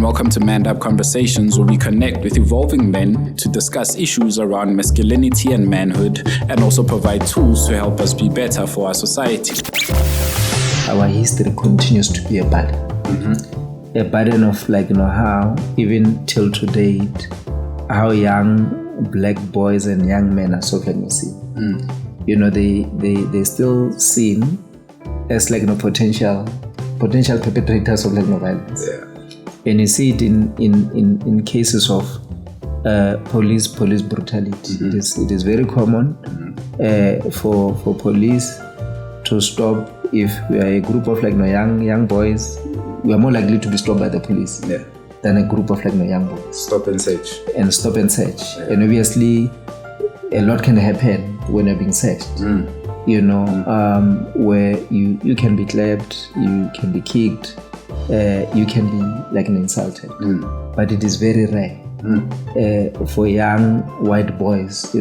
and welcome to Manned Up Conversations, where we connect with evolving men to discuss issues around masculinity and manhood, and also provide tools to help us be better for our society. Our history continues to be a burden. Mm-hmm. A burden of how, even till to date, how young black boys and young men are so seen. They still seen as potential perpetrators of violence. Yeah. And you see it in cases of police brutality. Mm-hmm. It is very common for police to stop. If we are a group of young boys, we are more likely to be stopped by the police than a group of young boys. Stop and search. Yeah. And obviously a lot can happen when you're being searched. Where you can be clapped, you can be kicked, you can be insulted. But it is very rare for young white boys, to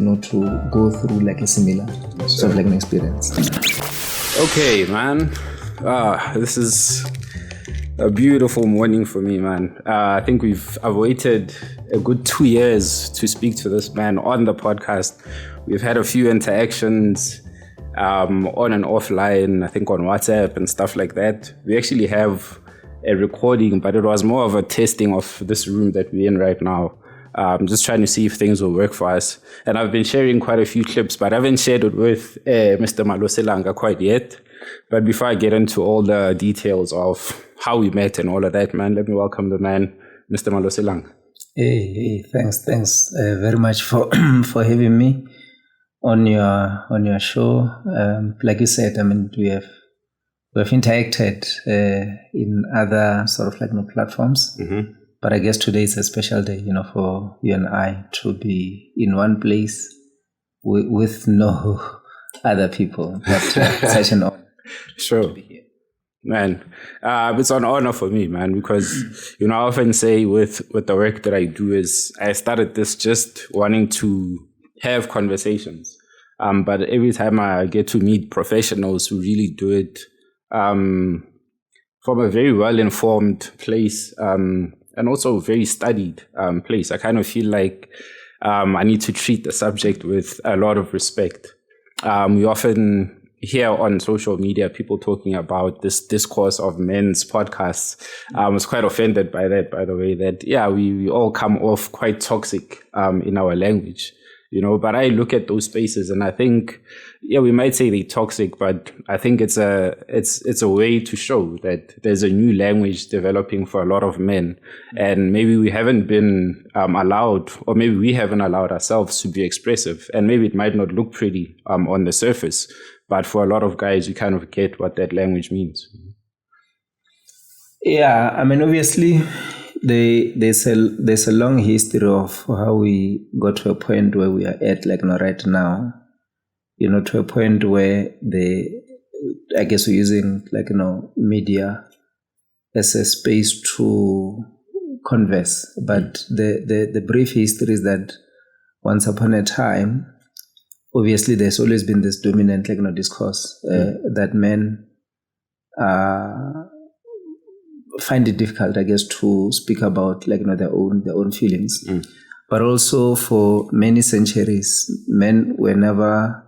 go through a similar sort of experience. Okay, man. This is a beautiful morning for me, man. I think I've waited a good 2 years to speak to this man on the podcast. We've had a few interactions on and offline, I think on WhatsApp and stuff like that. We actually have a recording, but it was more of a testing of this room that we're in right now. Just trying to see if things will work for us. And I've been sharing quite a few clips, but I haven't shared it with Mr. Malose Langa quite yet. But before I get into all the details of how we met and all of that, man, let me welcome the man, Mr. Malose Langa. Hey, thanks very much for having me on your show. Like you said, we have interacted in other sort of platforms. Mm-hmm. But I guess today is a special day, for you and I to be in one place with no other people. But such an honor. Sure. To be here. Man, it's an honor for me, man, because, I often say with the work that I do is I started this just wanting to have conversations. But every time I get to meet professionals who really do it from a very well-informed place, and also very studied place, I kind of feel like I need to treat the subject with a lot of respect. We often hear on social media people talking about this discourse of men's podcasts. I was quite offended by that, by the way, that, we all come off quite toxic in our language. But I look at those spaces and I think, we might say they're toxic, but I think it's a way to show that there's a new language developing for a lot of men. And maybe we haven't been allowed, or maybe we haven't allowed ourselves to be expressive. And maybe it might not look pretty on the surface, but for a lot of guys, we kind of get what that language means. Yeah, obviously, there's a long history of how we got to a point where we are at right now, to a point where I guess we're using media as a space to converse. But the brief history is that once upon a time, obviously there's always been this dominant discourse that men find it difficult, I guess, to speak about their own feelings. But also for many centuries, men were never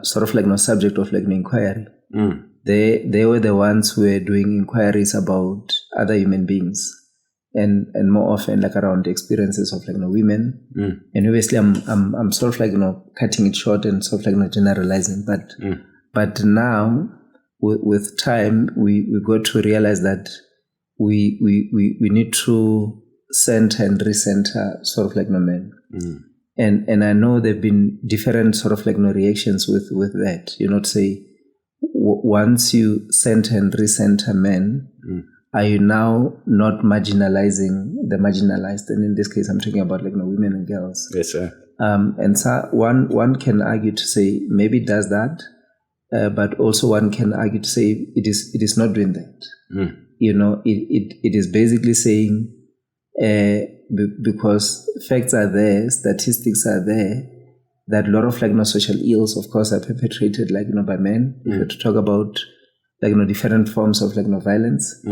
subject of inquiry. They were the ones who were doing inquiries about other human beings, and more often around the experiences of women. And obviously I'm cutting it short and generalizing, but now with time, we got to realize that we need to center and recenter men. And I know there've been different reactions with that. To say, once you center and recenter men, are you now not marginalizing the marginalized? And in this case, I'm talking about women and girls. Yes, sir. And so one can argue to say maybe it does that. But also one can argue to say it is not doing that. It is basically saying because facts are there, statistics are there, that a lot of social ills, of course, are perpetrated by men. If you were to talk about different forms of violence,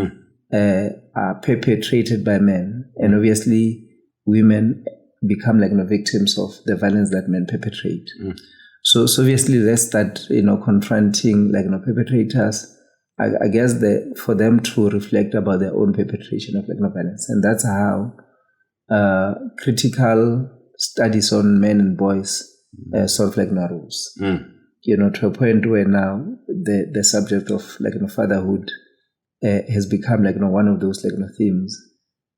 are perpetrated by men, and obviously women become like victims of the violence that men perpetrate. So obviously let's start confronting like perpetrators. I guess for them to reflect about their own perpetration of like violence, and that's how critical studies on men and boys sort of like arose. To a point where now the subject of like fatherhood has become like one of those like themes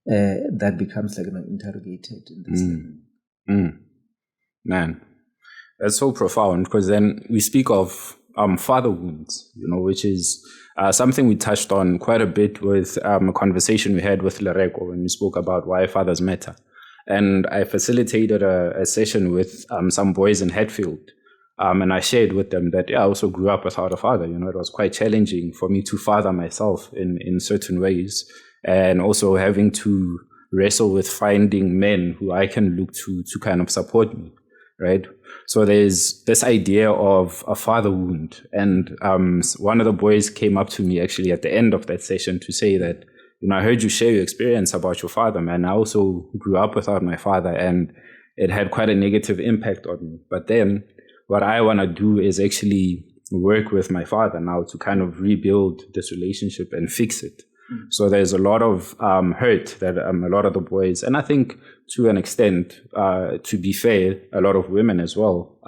that becomes like interrogated in this. Man, that's so profound, because then we speak of father wounds, which is something we touched on quite a bit with a conversation we had with Lereko when we spoke about why fathers matter. And I facilitated a session with some boys in Hatfield. And I shared with them that I also grew up without a father. It was quite challenging for me to father myself in certain ways, and also having to wrestle with finding men who I can look to kind of support me, right? So there's this idea of a father wound. And one of the boys came up to me actually at the end of that session to say that, I heard you share your experience about your father, man. I also grew up without my father, and it had quite a negative impact on me. But then what I want to do is actually work with my father now to kind of rebuild this relationship and fix it. So there's a lot of hurt that a lot of the boys, and I think to an extent, to be fair, a lot of women as well,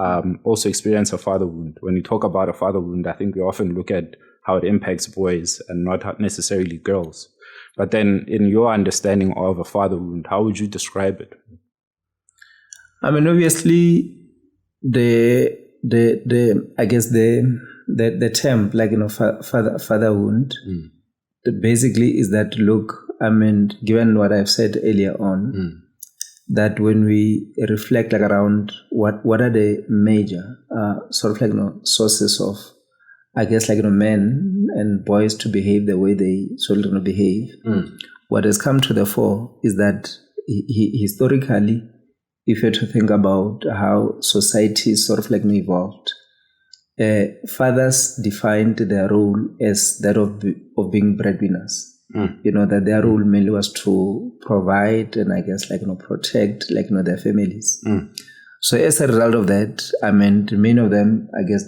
also experience a father wound. When you talk about a father wound, I think we often look at how it impacts boys and not necessarily girls. But then in your understanding of a father wound, how would you describe it? I mean, obviously, the term like father wound basically is that, look, I mean, given what I've said earlier on, that when we reflect like around what are the major sort of like sources of, I guess, like men and boys to behave the way they sort of behave, what has come to the fore is that historically, if you're to think about how society sort of like evolved, fathers defined their role as that of being breadwinners. That their role mainly was to provide and I guess protect their families. So as a result of that, I mean, many of them I guess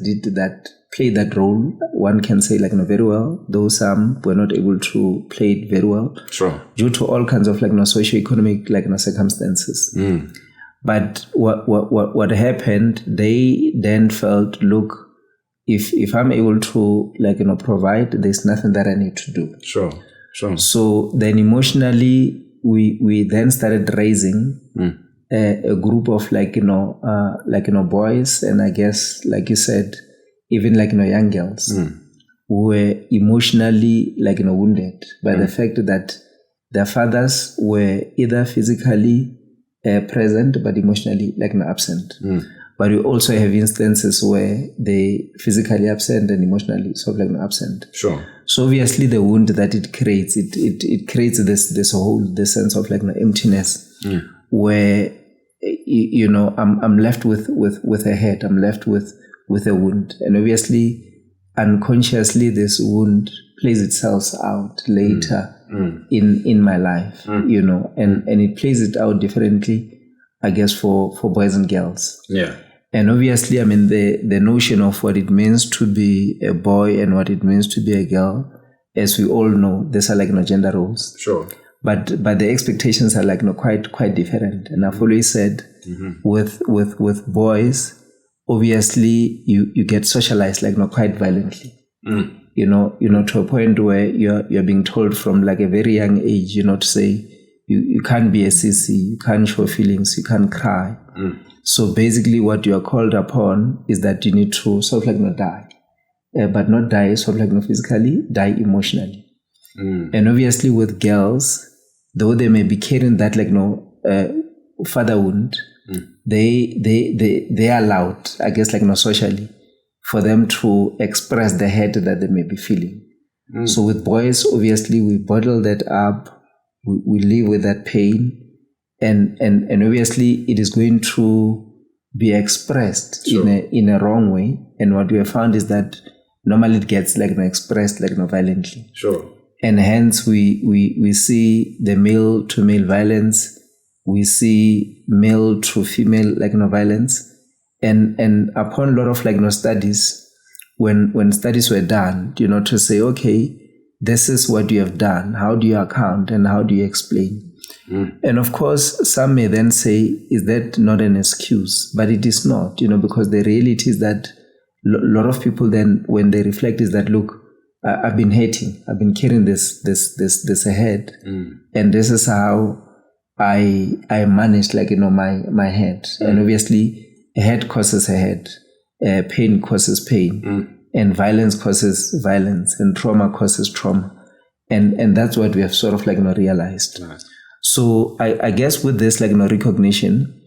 play that role. One can say very well, though some were not able to play it very well. Sure. Due to all kinds of socio-economic circumstances. But what happened, they then felt, look, if I'm able to provide, there's nothing that I need to do. Sure. So then emotionally, we then started raising a group of boys, and I guess like you said, even young girls who were emotionally wounded by the fact that their fathers were either physically present but emotionally absent. But we also have instances where they physically absent and emotionally sort of absent. Sure. So obviously the wound that it creates, it creates this sense of emptiness, where I'm left with a head, I'm left with a wound, and obviously unconsciously this wound plays itself out later in my life, and it plays it out differently, I guess, for boys and girls. Yeah. And obviously, I mean, the notion of what it means to be a boy and what it means to be a girl, as we all know, these are gender roles. Sure. But the expectations are quite different. And I've always said with boys, obviously you get socialized quite violently. To a point where you're being told from a very young age, to say you can't be a sissy, you can't show feelings, you can't cry. So basically what you are called upon is that you need to sort of die, but not die sort of physically, die emotionally. And obviously with girls, though they may be carrying that father wound, they are allowed, I guess, socially, for them to express the hurt that they may be feeling. So with boys, obviously we bottle that up, we live with that pain, and obviously it is going to be expressed in a wrong way. And what we have found is that normally it gets expressed violently. Sure. And hence we see the male to male violence, we see male to female violence, and upon a lot of studies, when studies were done, to say, okay, this is what you have done, how do you account and how do you explain? And of course, some may then say, is that not an excuse? But it is not, because the reality is that a lot of people then, when they reflect, is that, look, I've been hating, I've been carrying this ahead, and this is how I managed, my head. And obviously, a head causes a head, pain causes pain, and violence causes violence, and trauma causes trauma, and that's what we have sort of realized. Nice. So I guess with this recognition,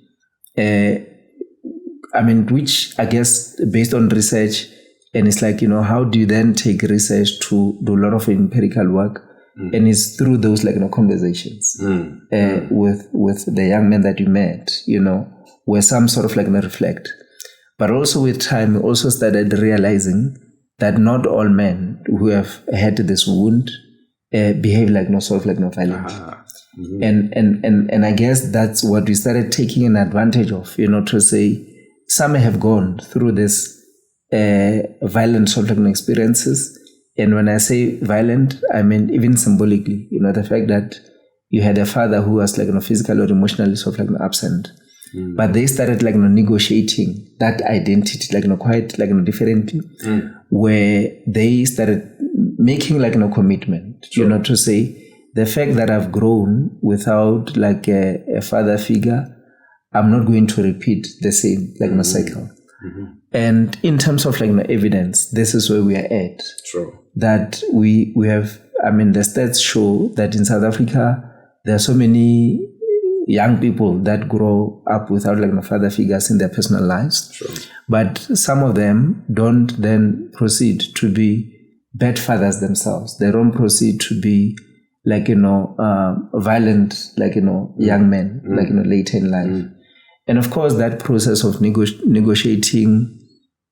which I guess based on research, and it's how do you then take research to do a lot of empirical work, and it's through those conversations with the young men that you met, where some sort of reflect, but also with time we also started realizing that not all men who have had this wound behave violent. And I guess that's what we started taking an advantage of, to say some have gone through this violent experiences. And when I say violent, I mean even symbolically, the fact that you had a father who was physically or emotionally absent. But they started negotiating that identity quite differently, where they started making commitment, sure. To say the fact that I've grown without a father figure, I'm not going to repeat the same cycle. And in terms of evidence, this is where we are at. Sure. That we have, the stats show that in South Africa there are so many young people that grow up without father figures in their personal lives. Sure. But some of them don't then proceed to be bad fathers themselves. They don't proceed to be violent, young men, later in life. And of course, that process of negotiating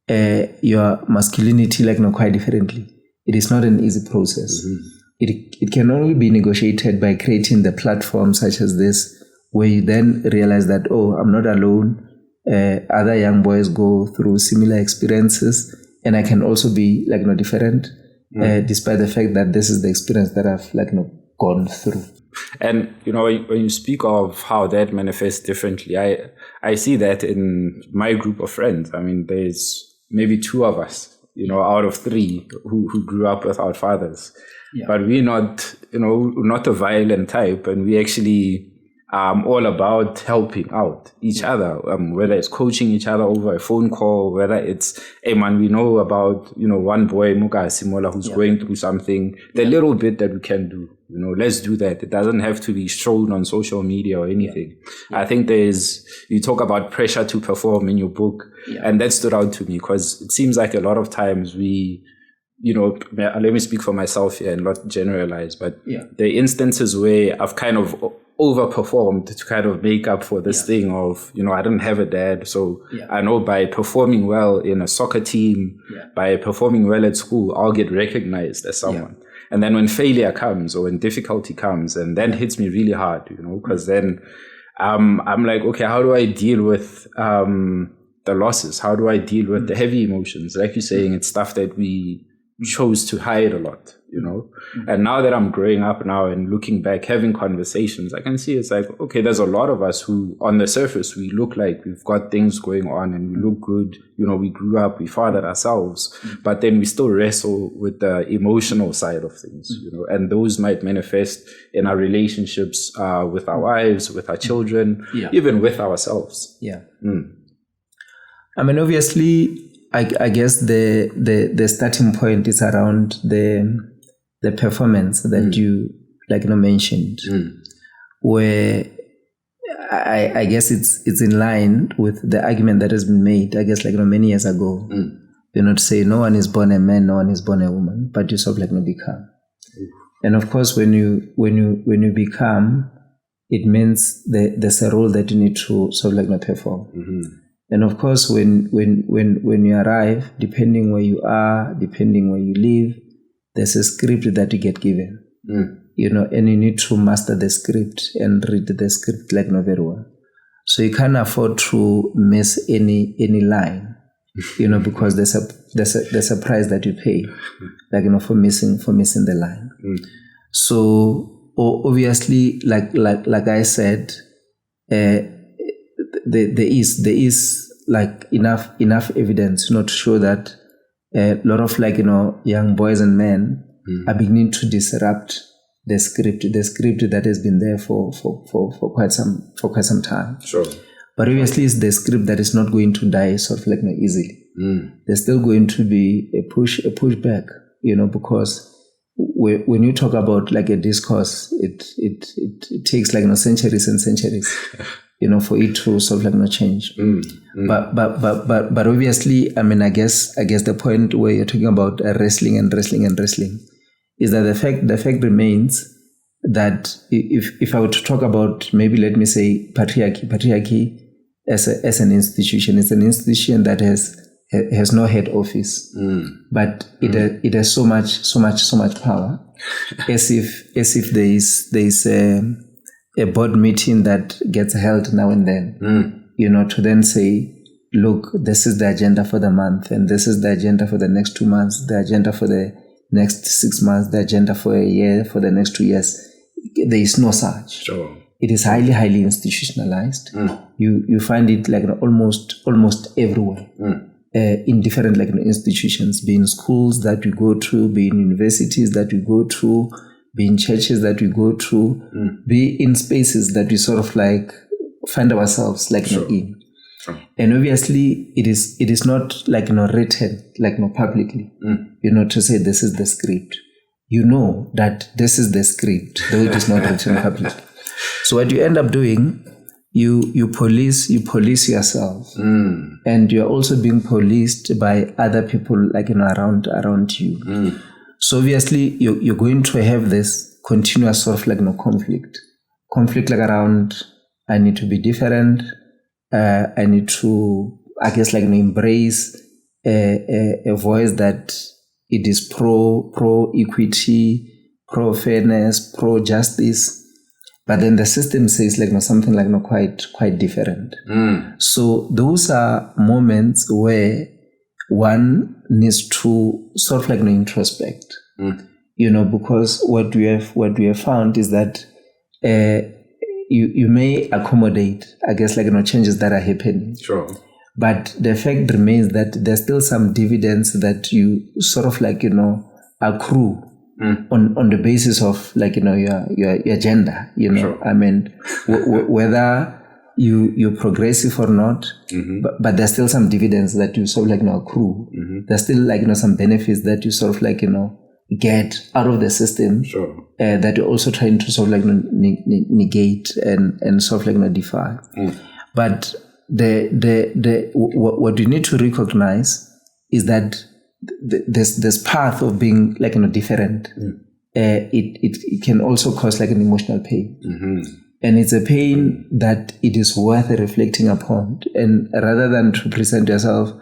your masculinity quite differently. It is not an easy process. It can only be negotiated by creating the platform such as this, where you then realize that, oh, I'm not alone. Other young boys go through similar experiences, and I can also be different, despite the fact that this is the experience that I've gone through. And when you speak of how that manifests differently, I see that in my group of friends. There's maybe two of us, out of three who grew up without fathers. Yeah. But we're not, not a violent type, and we actually all about helping out each other, whether it's coaching each other over a phone call, whether it's, hey man, we know about, one boy, Muka Simola, who's going through something, the little bit that we can do, let's do that. It doesn't have to be shown on social media or anything. Yeah. I think you talk about pressure to perform in your book, and that stood out to me because it seems like a lot of times we, let me speak for myself here and not generalize, but the instances where I've kind of overperformed to kind of make up for this thing of, I didn't have a dad. So I know by performing well in a soccer team, by performing well at school, I'll get recognized as someone. And then when failure comes or when difficulty comes, and then hits me really hard, because then I'm like, okay, how do I deal with the losses? How do I deal with the heavy emotions? Like you're saying, it's stuff that we chose to hide a lot, And now that I'm growing up now and looking back, having conversations, I can see it's like, okay, there's a lot of us who on the surface, we look like we've got things going on and we look good. We grew up, we fathered ourselves, but then we still wrestle with the emotional side of things, and those might manifest in our relationships with our wives, with our children, even with ourselves. Yeah. Obviously, I guess the starting point is around the performance that you mentioned, where I guess it's in line with the argument that has been made, I guess many years ago, to say no one is born a man, no one is born a woman, but you sort of become. And of course, when you become, it means there's a role that you need to sort of perform. And of course, when you arrive, depending where you are, depending where you live, there's a script that you get given. and you need to master the script and read the script like very well. So you can't afford to miss any line, because there's a price that you pay, for missing the line. So obviously, like I said, there is like enough evidence, to show that a lot of young boys and men are beginning to disrupt the script that has been there for quite some time. Sure. But obviously it's the script that is not going to die easily. There's still going to be a pushback, because when you talk about a discourse, it takes centuries and centuries, for it to change. But obviously, I guess the point where you're talking about wrestling is that the fact remains that if I were to talk about, maybe let me say patriarchy as an institution, it's an institution that has no head office, but it has so much power, as if there is a board meeting that gets held now and then, to then say, look, this is the agenda for the month, and this is the agenda for the next 2 months, the agenda for the next 6 months, the agenda for a year, for the next 2 years. There is no such. Sure. It is highly institutionalized. You find it almost everywhere, in different institutions, be in schools that we go to, be in universities that we go to, be in churches that we go to, be in spaces that we find ourselves in. And obviously, it is not written publicly. To say this is the script. That this is the script, though it is not written publicly. So what you end up doing, you police yourself, and you're also being policed by other people around you. So obviously, you're going to have this continuous conflict around, I need to be different. I need to, embrace a voice that it is pro equity, pro fairness, pro justice, but then the system says something quite different. So those are moments where one needs to introspect, because what we have found is that you may accommodate, changes that are happening. Sure. But the fact remains that there's still some dividends that you accrue on the basis of your gender. Sure. Whether you're progressive or not, but there's still some dividends that you accrue. There's still some benefits that you get out of the system. Sure. That you're also trying to negate and defy. But what you need to recognize is that this path of being different, it can also cause an emotional pain, and it's a pain that it is worth reflecting upon. And rather than to present yourself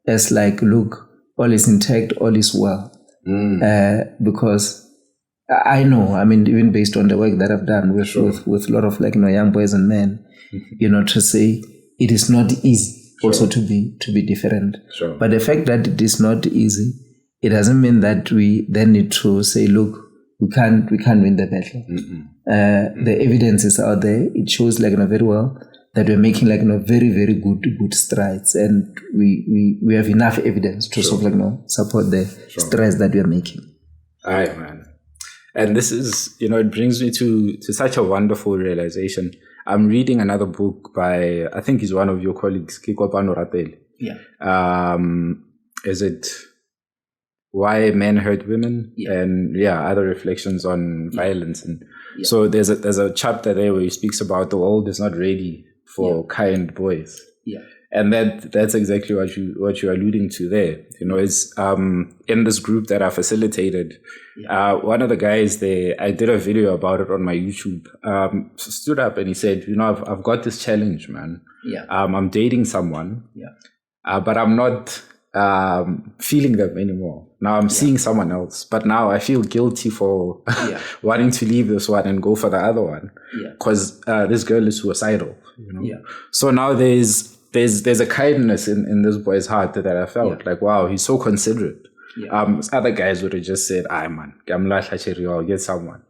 as look, all is intact, all is well, because I know, even based on the work that I've done with a lot of young boys and men, to say it is not easy also to be different. Sure. But the fact that it is not easy, it doesn't mean that we then need to say, look, we can't win the battle. The evidence is out there. It shows very well that we're making very, very good strides, and we have enough evidence to support the strides that we are making. All right, man. And this is, it brings me to such a wonderful realization. I'm reading another book by, I think he's one of your colleagues, Kikopano Ratele. Yeah. Is it Why Men Hurt Women? Yeah. And other reflections on violence. And so there's a chapter there where he speaks about the world is not ready for kind boys. Yeah. And that's exactly what you're alluding to there. Is in this group that I facilitated, one of the guys there, I did a video about it on my YouTube, stood up and he said, I've got this challenge, man. Yeah. I'm dating someone. Yeah. But I'm not feeling them anymore. Now I'm seeing someone else, but now I feel guilty for wanting to leave this one and go for the other one because this girl is suicidal. So now there's a kindness in this boy's heart that I felt like, wow, he's so considerate. Other guys would have just said, man, I'll get someone,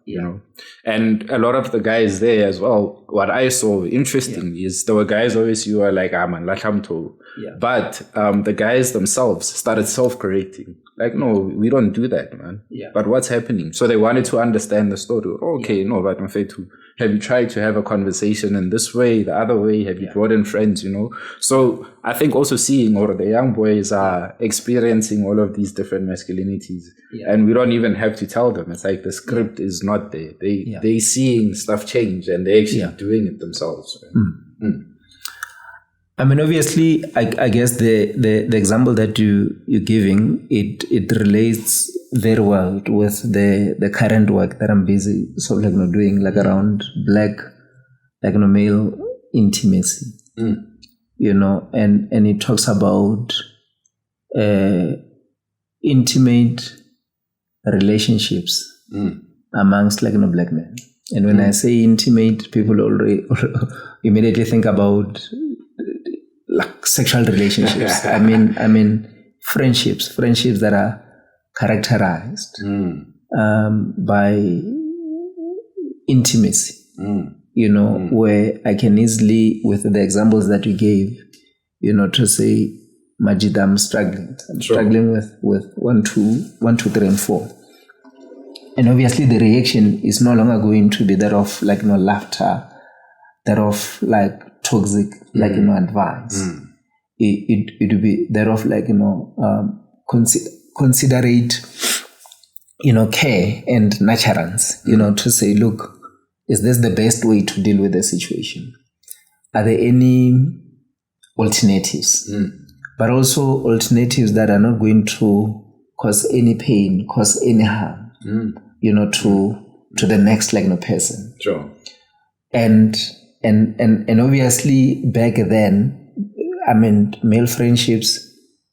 And a lot of the guys there as well, what I saw interesting is there were guys obviously who were like, man, but the guys themselves started self-correcting. Like, no, we don't do that, man. But what's happening? So they wanted to understand the story. Okay, no, but have you tried to have a conversation in this way, the other way? Have you brought in friends, So I think also seeing or the young boys are experiencing all of these different masculinities and we don't even have to tell them. It's like the script is not there. They seeing stuff change and they're actually doing it themselves. I mean, obviously, I guess the example that you're giving, it relates very well with the current work that I'm busy doing, like around Black, male intimacy, and it talks about intimate relationships amongst Black men. And when I say intimate, people already immediately think about like sexual relationships. I mean friendships that are characterized by intimacy. Where I can easily, with the examples that you gave, to say, Majid, I'm struggling. I'm struggling with 1, 2, 3, and 4. And obviously the reaction is no longer going to be that of laughter, that of toxic, advice. It would be that of considerate, care and nurturance, to say, look, is this the best way to deal with the situation? Are there any alternatives? But also alternatives that are not going to cause any pain, cause any harm, to the next person. Sure. And obviously back then, male friendships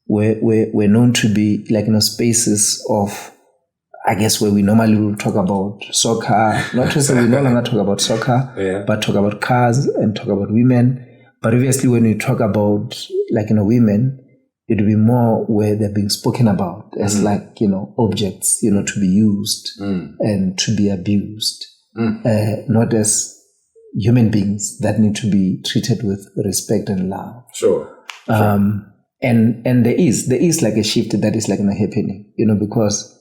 were known to be spaces of, I guess, where we normally will talk about soccer. Not to say we no longer talk about soccer, but talk about cars and talk about women. But obviously when we talk about women, it will be more where they're being spoken about as objects, to be used and to be abused, not as human beings that need to be treated with respect and love. Sure. And there is a shift that is happening, because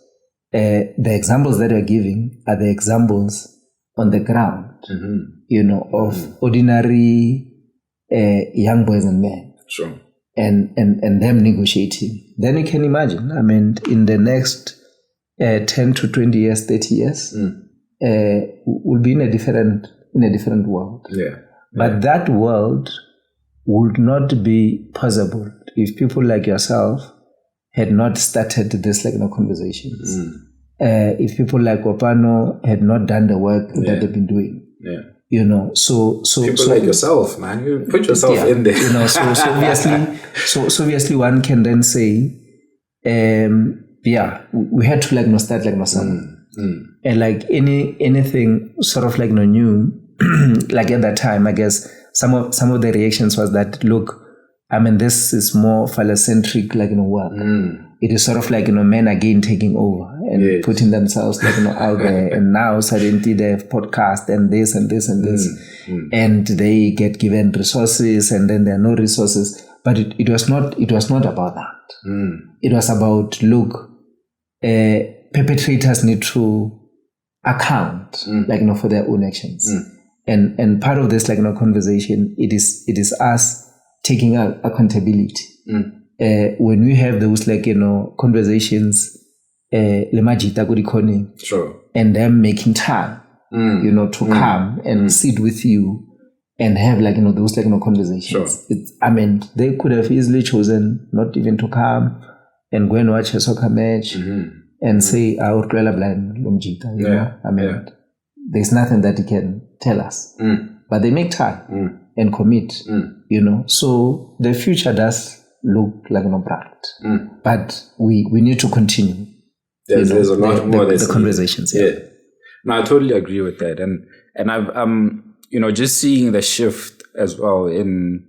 the examples that you're giving are the examples on the ground, of ordinary young boys and men. Sure. And them negotiating. Then you can imagine, in the next 10 to 20 years, 30 years, we'll be in a different world. But that world would not be possible if people like yourself had not started this conversations. If people like Opano had not done the work that they've been doing. So people like yourself, man, you put yourself in there. So obviously one can then say, we had to start something. And anything sort of new, at that time, I guess some of the reactions was that, look, this is more phallocentric work. It is sort of men again taking over and putting themselves out there. And now suddenly they have podcasts and this and this and this. And they get given resources and then there are no resources. But it was not about that. It was about, look, perpetrators need to account for their own actions. And part of this conversation, it is us taking accountability. When we have those conversations, sure, and them making time, to come and sit with you and have those conversations. Sure. They could have easily chosen not even to come and go and watch a soccer match and say, "I would blind Lomjita." There's nothing that he can tell us, but they make time and commit. So the future does look like bright. But we need to continue. There's a lot more. The conversations. Yeah. No, I totally agree with that. And I've just seeing the shift as well in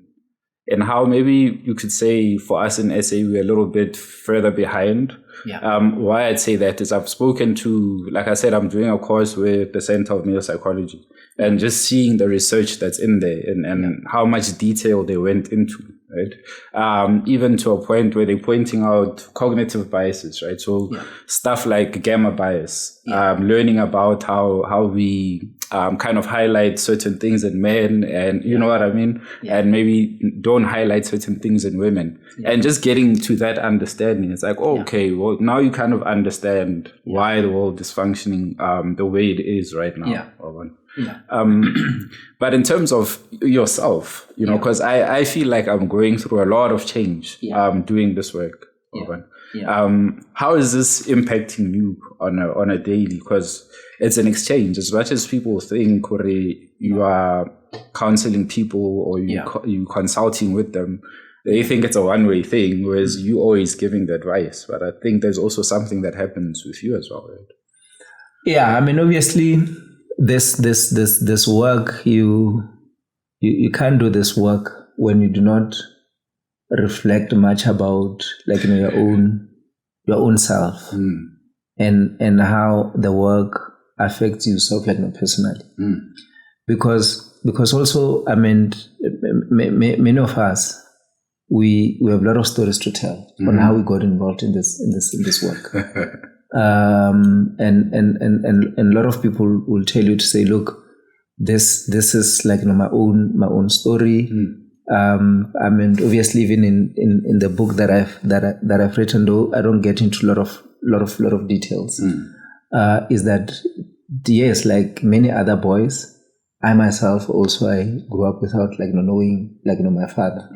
how maybe you could say for us in SA we're a little bit further behind. Yeah. Why I'd say that is I've spoken to, like I said, I'm doing a course with the Center of Neuropsychology, and just seeing the research that's in there and how much detail they went into, right? Even to a point where they're pointing out cognitive biases, right? So stuff like gamma bias, learning about how we kind of highlight certain things in men, and you know what I mean? And maybe don't highlight certain things in women. And just getting to that understanding, it's like, okay, well, now you kind of understand why the world is functioning the way it is right now. But in terms of yourself, because I feel like I'm going through a lot of change doing this work. How is this impacting you on a daily? Because it's an exchange. As much as people think you are counseling people or you consulting with them, they think it's a one-way thing, whereas you always giving the advice. But I think there's also something that happens with you as well, right? Yeah, I mean, obviously, this work, you can't do this work when you do not reflect much about your own self and how the work affects you personally. Because also, I mean, many of us, we have a lot of stories to tell on how we got involved in this work. And a lot of people will tell you to say, look, this is my own story. I mean, obviously, even in the book that I've written, though I don't get into a lot of details, is that yes, like many other boys, I myself also I grew up without knowing my father.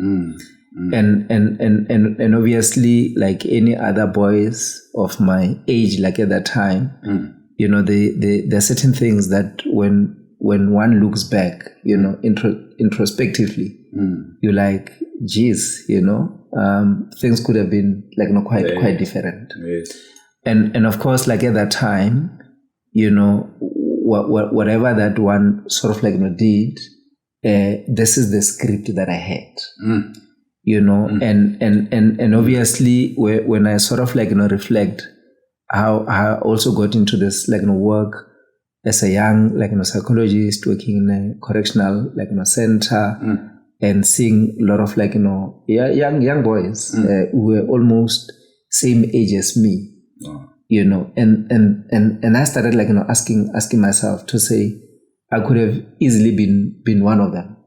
And obviously, like any other boys of my age, like at that time, there are certain things that when one looks back, introspectively, you're like, geez, things could have been quite different. Yes. And of course, like at that time, whatever that one sort of did, this is the script that I had. And obviously when I sort of reflect how I also got into this work as a young psychologist working in a correctional center and seeing a lot of young boys who were almost same age as me, and I started asking myself to say I could have easily been one of them.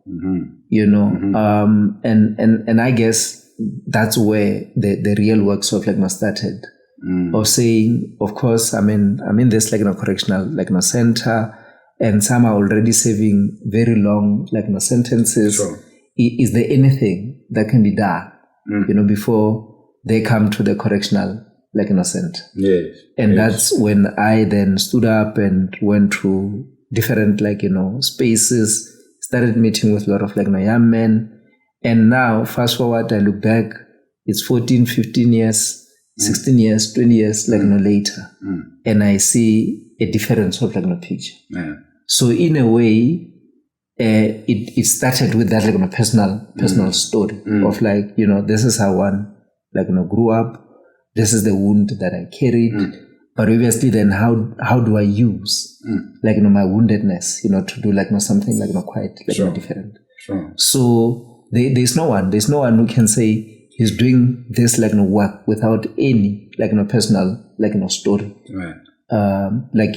And I guess that's where the real work sort of started. Of saying, of course, I'm in this correctional center, and some are already serving very long sentences. Sure. Is there anything that can be done, before they come to the correctional center? Yes. And that's when I then stood up and went to different spaces. Started meeting with a lot of young men, and now fast forward, I look back, it's 14, 15 years, 16 years, 20 years later, and I see a different sort of picture. So in a way, it started with that personal story of this is how one grew up, this is the wound that I carried. But obviously, then how do I use my woundedness, to do something quite different. Sure. So there's no one who can say he's doing this work without any personal story. Right.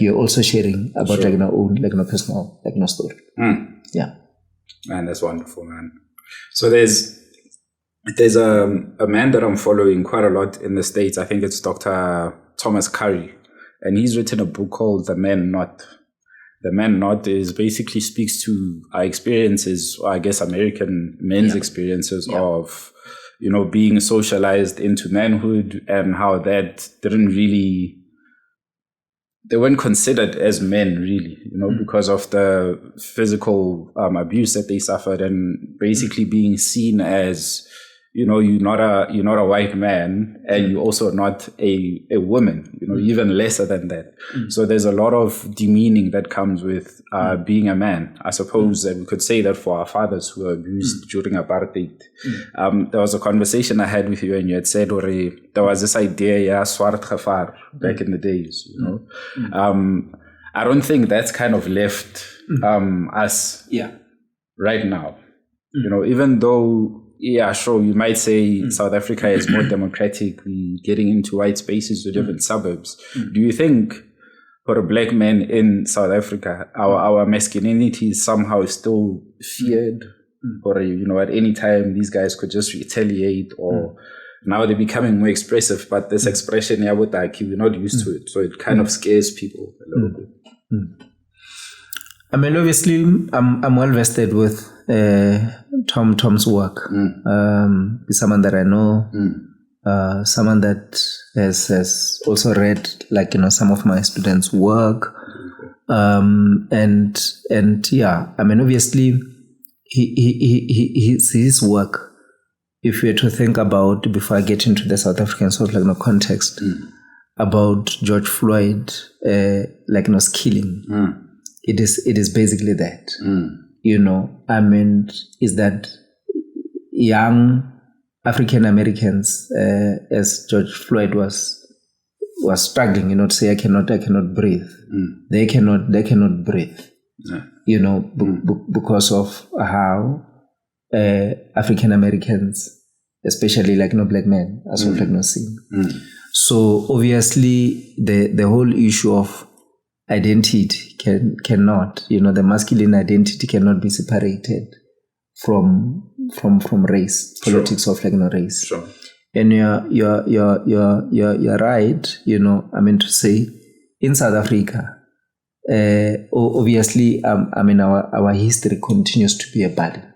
You're also sharing about own personal story. Yeah. Man, that's wonderful, man. So there's a man that I'm following quite a lot in the States. I think it's Dr. Thomas Curry, and he's written a book called The Man Not. The Man Not is basically speaks to our experiences, or I guess American men's experiences of, being socialized into manhood, and how that they weren't considered as men really, because of the physical abuse that they suffered, and basically being seen as, you're not a white man, and you're also not a woman, even lesser than that. So there's a lot of demeaning that comes with being a man. I suppose that we could say that for our fathers who were abused during apartheid. There was a conversation I had with you, and you had said, there was this idea, swart gevaar, back in the days, I don't think that's kind of left us right now. Even though, sure, you might say South Africa is more democratic, we're getting into white spaces, we live in suburbs. Do you think for a black man in South Africa, our masculinity somehow is still feared? Or, at any time these guys could just retaliate, or now they're becoming more expressive, but this expression, we're not used to it. So it kind of scares people a little bit. I mean, obviously, I'm well vested with Tom's work. He's someone that I know, someone that has also read, some of my students' work, and I mean, obviously, his work. If we were to think about, before I get into the South African sort of context, about George Floyd, killing. It is basically that, I mean, is that young African Americans, as George Floyd was struggling, to say, I cannot breathe. They cannot breathe, because of how African Americans, especially black men, are sort of seen. So obviously the whole issue of identity cannot, the masculine identity cannot be separated from race, politics of race. Sure. And you're right, I mean to say, in South Africa, obviously, I mean our history continues to be a burden.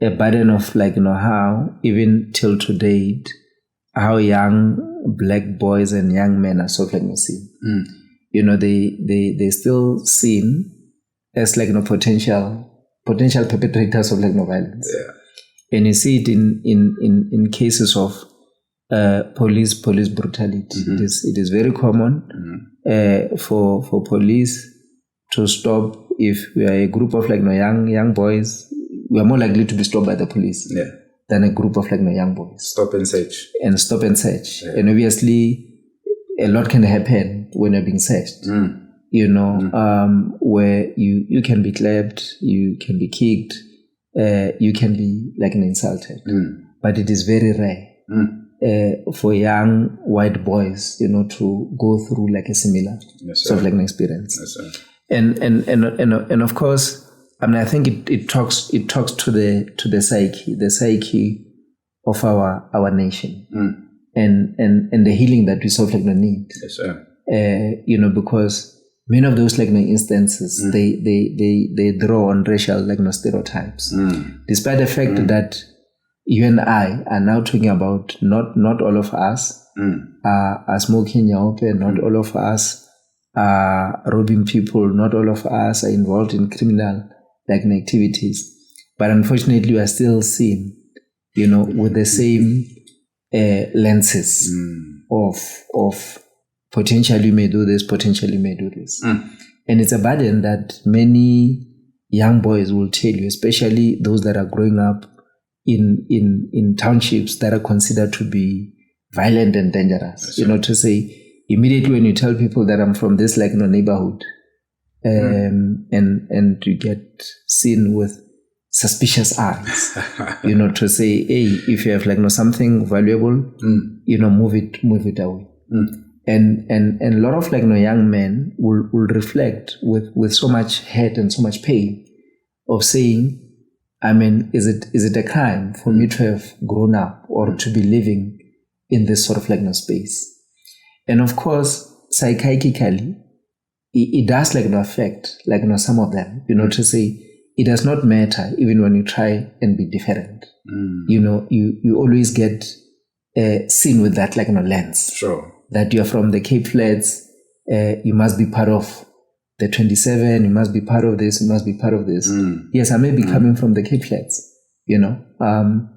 A burden of how even till today, how young black boys and young men are sort of seen. They still seen as potential perpetrators of violence. And you see it in cases of police brutality. It is very common for police to stop. If we are a group of young boys, we are more likely to be stopped by the police than a group of young boys. Stop and search. And and obviously a lot can happen when you're being searched. Where you can be clapped, you can be kicked, you can be insulted. But it is very rare for young white boys, to go through a similar sort of experience. And of course, I mean, I think it talks to the psyche of our nation, and the healing that we sort of need. Because many of those instances they draw on racial stereotypes, despite the fact that you and I are now talking about not all of us are smoking yaope, not all of us are robbing people, not all of us are involved in criminal activities, but unfortunately we are still seen, with the same lenses of potentially may do this, potentially may do this. And it's a burden that many young boys will tell you, especially those that are growing up in townships that are considered to be violent and dangerous. To say, immediately when you tell people that I'm from this neighborhood, and you get seen with suspicious eyes, to say, hey, if you have something valuable, move it away. And a lot of young men will reflect with so much hurt and so much pain of saying, I mean, is it a crime for me to have grown up or to be living in this sort of space? And of course, psychically, it does affect some of them, to say it does not matter even when you try and be different. You always get seen with that lens. Sure. That you're from the Cape Flats, you must be part of the 27, you must be part of this, you must be part of this. Yes, I may be coming from the Cape Flats,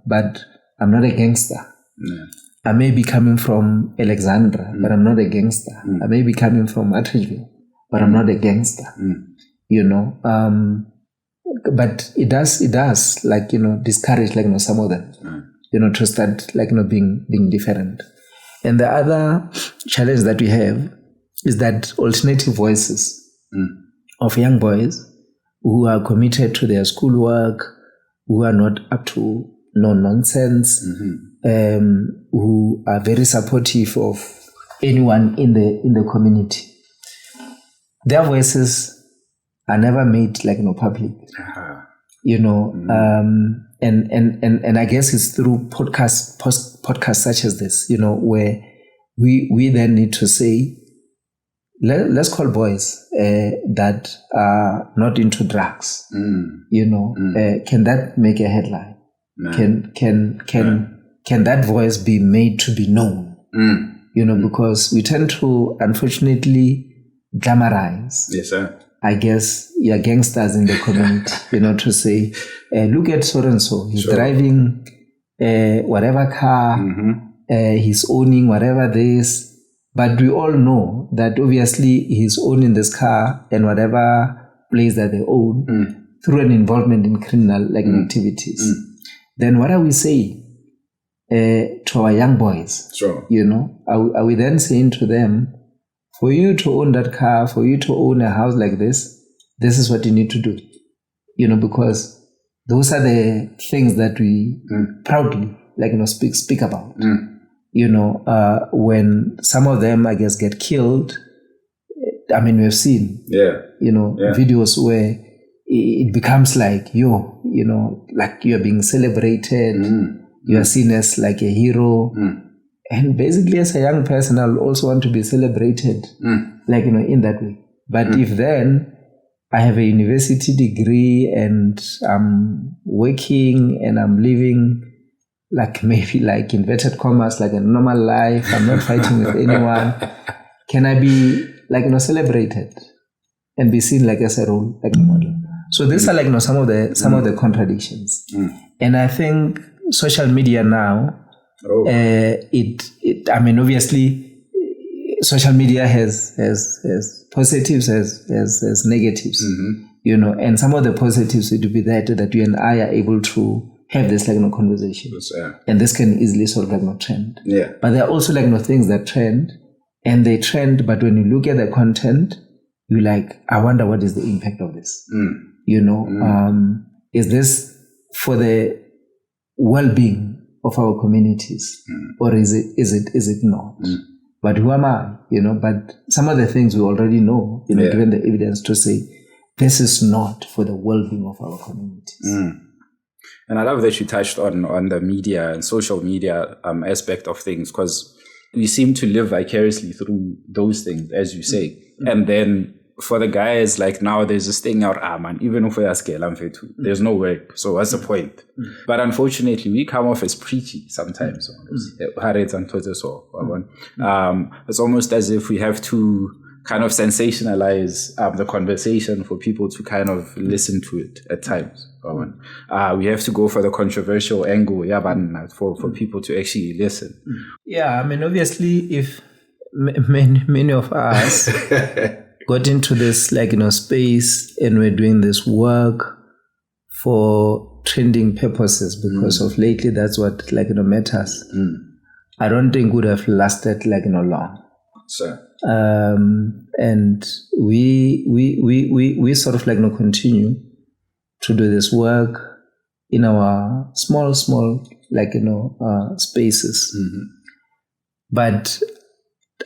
but I'm not a gangster. Yeah. I may be coming from Alexandra, but I'm not a gangster. I may be coming from Atteridgeville, but I'm not a gangster. You know, but it does like, you know, discourage like, you know, some of them, you know, to start like, you know, being different. And the other challenge that we have is that alternative voices of young boys who are committed to their schoolwork, who are not up to no nonsense, who are very supportive of anyone in the community. Their voices are never made like, you know, public. You know, and I guess it's through podcasts such as this, you know, where we then need to say, let's call boys that are not into drugs. You know, can that make a headline? Can that voice be made to be known? You know, because we tend to unfortunately glamorize. Yes, sir. I guess you're gangsters in the community, you know, to say, look at so-and-so. He's driving whatever car, he's owning whatever this. But we all know that obviously he's owning this car and whatever place that they own through an involvement in criminal like activities. Then what are we saying to our young boys? Sure. You know, are we then saying to them, for you to own that car, for you to own a house like this is what you need to do. You know, because those are the things that we proudly, like, you know, speak about. You know, when some of them, I guess, get killed, I mean, we've seen, you know, videos where it becomes like, you know, like you're being celebrated, you are seen as like a hero. And basically, as a young person, I'll also want to be celebrated, like, you know, in that way. But if then I have a university degree and I'm working and I'm living like maybe like inverted commas, like a normal life, I'm not fighting with anyone, can I be like, you know, celebrated and be seen like as a role, like a model? So these are like, you know, some of the contradictions. And I think social media now, I mean, obviously, social media has positives, has negatives, you know, and some of the positives would be that you and I are able to have this like, you know, conversation, and this can easily sort of like, you know, trend. But there are also like, you know, things that trend, and they trend, but when you look at the content, you're like, I wonder what is the impact of this. You know, is this for the well-being of our communities, or is it not? But who am I? You know, but some of the things we already know, you know, given the evidence to say this is not for the well-being of our communities. And I love that you touched on the media and social media aspect of things, because we seem to live vicariously through those things, as you say. And then for the guys, like now there's this thing out, man, even if we are scale, there's no work. So what's the point? But unfortunately, we come off as preachy sometimes. It's almost as if we have to kind of sensationalize the conversation for people to kind of listen to it at times. We have to go for the controversial angle, for people to actually listen. Yeah, I mean, obviously, if many of us got into this, like, you know, space, and we're doing this work for trending purposes, because of lately that's what, like, you know, matters. I don't think would have lasted, like, you know, long. Sure. And we sort of, like, you know, continue to do this work in our small, like, you know, spaces. But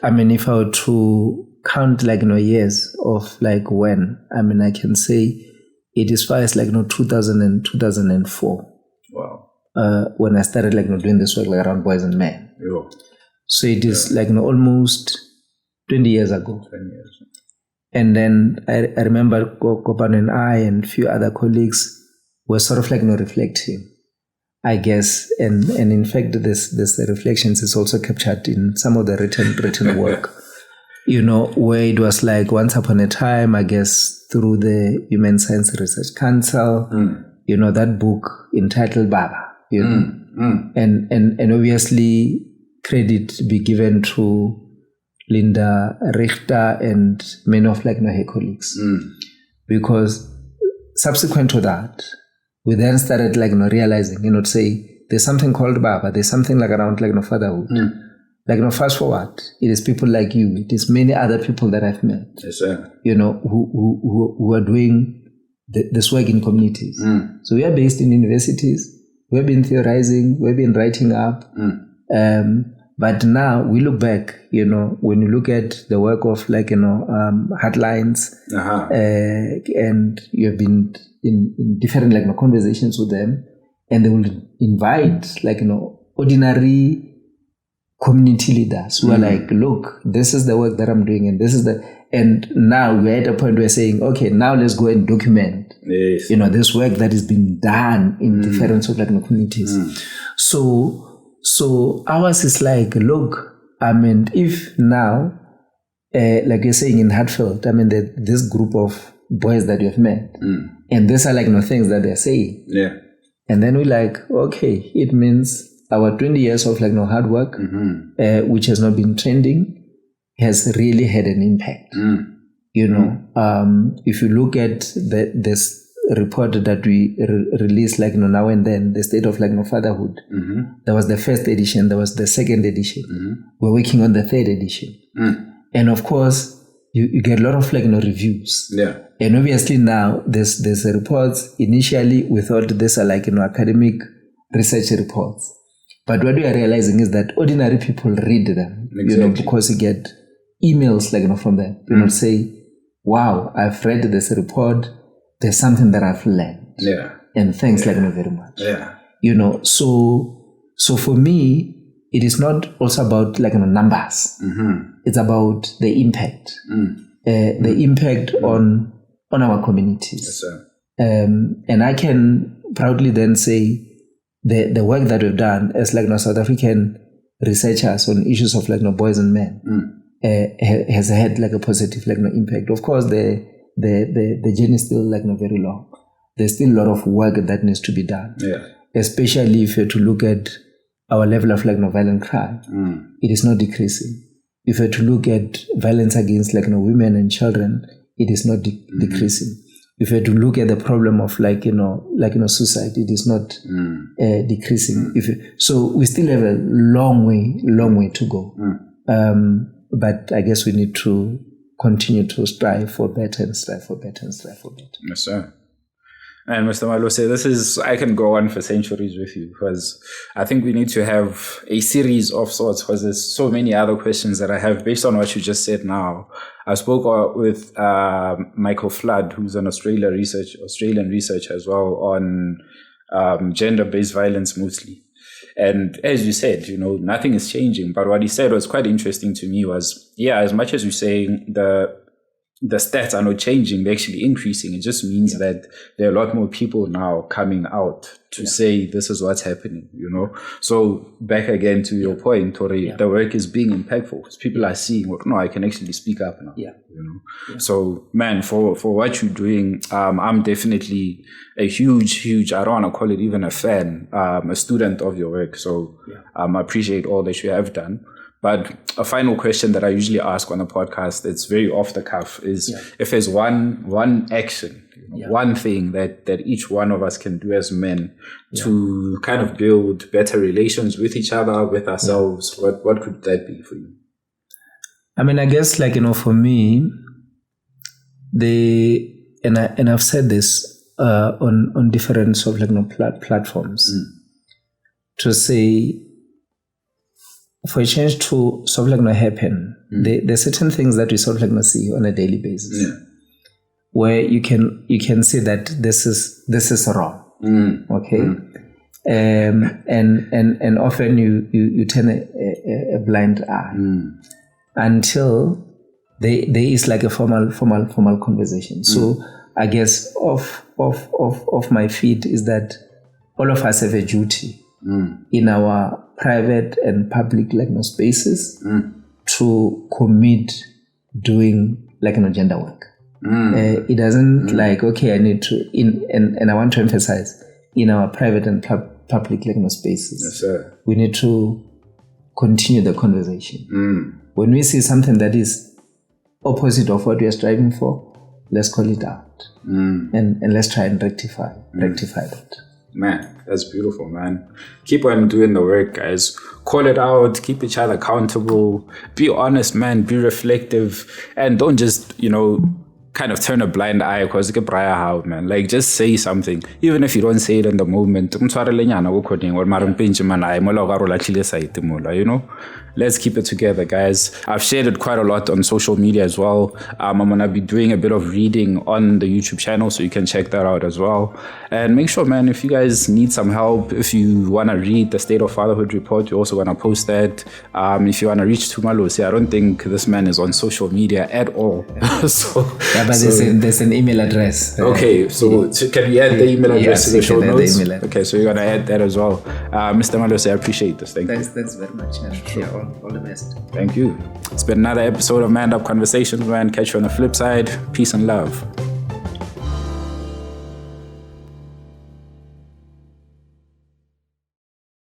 I mean, if I were to count, like, you know, years of like when, I mean, I can say it is far as, like, you know, 2000 and 2004. Wow. When I started, like, you know, doing this work, like, around boys and men. So it is like, you know, almost 20 years ago. 20 years. And then I remember Kopan and I and a few other colleagues were sort of, like, you know, reflecting, I guess, and in fact, this reflections is also captured in some of the written work, you know, where it was like once upon a time, I guess, through the Human Science Research Council, you know, that book entitled Baba, you know. And obviously credit be given to Linda Richter and many of her colleagues. Because subsequent to that, we then started realizing, to say there's something called Baba, there's something around fatherhood. Fast forward, it is people like you, it is many other people that I've met, yes, sir. Who are doing this work in communities. So we are based in universities, we've been theorizing, we've been writing up, but now we look back, when you look at the work of Heartlines, and you have been in different conversations with them, and they will invite ordinary community leaders who are look, this is the work that I'm doing, and now we're at a point where we're saying, okay, now let's go and document, yes, this work that is being done in different communities. So ours is look, if now, you're saying in Hartfield, this group of boys that you've met, and these are things that they're saying. Yeah. And then we're okay, it means our 20 years of hard work, which has not been trending, has really had an impact. If you look at this report that we release now and then, the state of fatherhood, there was the first edition, there was the second edition, we're working on the third edition, and of course you get a lot of reviews, and obviously now there's reports. Initially we thought these are academic research reports, but what we are realizing is that ordinary people read them, because you get emails from them, say, wow, I've read this report, there's something that I've learned. And thanks very much. So for me, it is not also about numbers. It's about the impact. The impact on our communities. Yes, sir. And I can proudly then say the work that we've done as South African researchers on issues of boys and men has had a positive impact. Of course, the journey is still very long. There's still a lot of work that needs to be done. Especially if you're to look at our level of violent crime, it is not decreasing. If you're to look at violence against women and children, it is not decreasing. If you're to look at the problem of suicide, it is not decreasing. So we still have a long way to go. But I guess we need to continue to strive for better and strive for better and strive for better. Yes, sir. And Mr. Malose, I can go on for centuries with you, because I think we need to have a series of sorts, because there's so many other questions that I have based on what you just said now. I spoke with Michael Flood, who's an Australian researcher as well, on gender-based violence mostly. And as you said, nothing is changing. But what he said was quite interesting to me was, as much as you're saying the stats are not changing, they're actually increasing. It just means that there are a lot more people now coming out to say this is what's happening, So back again to your point, Tori, the work is being impactful because people are seeing, no, I can actually speak up now. So man, for what you're doing, I'm definitely a huge, I don't want to call it even a fan, a student of your work. So I appreciate all that you have done. But a final question that I usually ask on a podcast that's very off the cuff is if there's one action, one thing that each one of us can do as men to kind of build better relations with each other, with ourselves, what could that be for you? I guess for me, and I've said this on different sort of platforms to say, for a change to sort of happen, there are certain things that we sort of see on a daily basis, where you can see that this is wrong, okay, and often you turn a blind eye until there is a formal conversation. So I guess of my feed is that all of us have a duty in our private and public spaces to commit doing gender work. It doesn't okay, I need to and I want to emphasize in our private and public spaces. Yes, sir. We need to continue the conversation. When we see something that is opposite of what we are striving for, let's call it out. And let's try and rectify that. Man, that's beautiful, man. Keep on doing the work, guys. Call it out. Keep each other accountable. Be honest, man. Be reflective. And don't just, kind of turn a blind eye because it's how, man. Like, just say something. Even if you don't say it in the moment. Let's keep it together, guys. I've shared it quite a lot on social media as well. I'm going to be doing a bit of reading on the YouTube channel, so you can check that out as well. And make sure, man, if you guys need some help, if you want to read the State of Fatherhood report, you also want to post that. If you want to reach to Malose, I don't think this man is on social media at all. There's an email address. Okay, so can we add the email address to the show notes? Okay, so you're going to add that as well. Mr. Malose, I appreciate this. Thanks very much. All the best. Thank you. It's been another episode of Man Up Conversations, man. Catch you on the flip side. Peace and love.